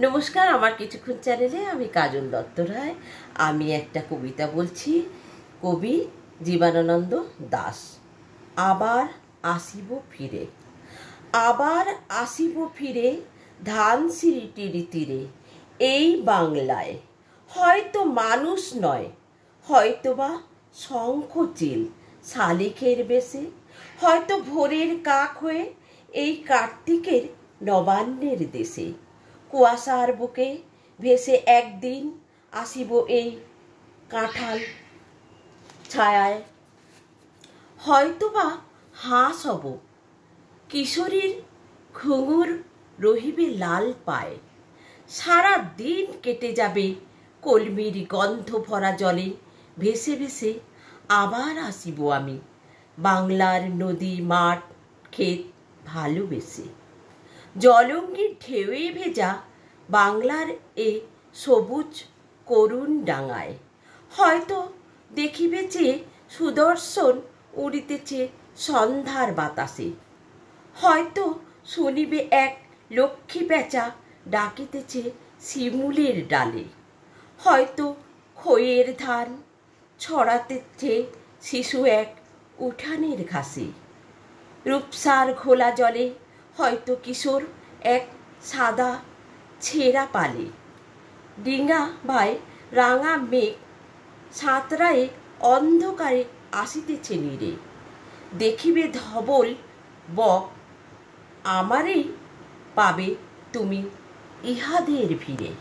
নমস্কার, আমার কিছুক্ষণ চ্যানেলে আমি কাজল দত্ত রায়। আমি একটা কবিতা বলছি। কবি জীবনানন্দ দাশ। আবার আসিব ফিরে, আবার আসিব ফিরে ধানসিঁড়িটির তীরে। এই বাংলায় হয়তো মানুষ নয়, হয়তোবা শঙ্খচিল শালিখের বেশে, হয়তো ভোরের কাক হয়ে এই কার্তিকের নবান্নের দেশে। কুয়াশার বুকে ভেসে একদিন আসিব এই কাঁঠাল ছায়ায়। হয়তোবা হাঁস হব, কিশোরীর ঘুঙুর রহিবে লাল পায়। সারা দিন কেটে যাবে কলমির গন্ধ ভরা জলে ভেসে ভেসে। আবার আসিব আমি বাংলার নদী মাঠ ক্ষেত ভালোবেসে। জলঙ্গির ঢেউয়ে ভেজা বাংলার এ সবুজ করুণ ডাঙায়। হয়তো দেখিবে যে সুদর্শন উড়িতেছে সন্ধ্যার বাতাসে। হয়তো শুনিবে এক লক্ষ্মী পেঁচা ডাকিতেছে শিমুলের ডালে। হয়তো খইয়ের ধান ছড়াতেছে শিশু এক উঠানের ঘাসে। রূপসার ঘোলা জলে হয়তো কিশোর এক সাদা ছেঁড়া পালে। ডিঙা ভাই রাঙা মেঘ সাঁতরায়ে অন্ধকারে আসিতেছে নীরে। দেখিবে ধবল বক, আমারেই পাবে তুমি ইহাদের ভিড়ে।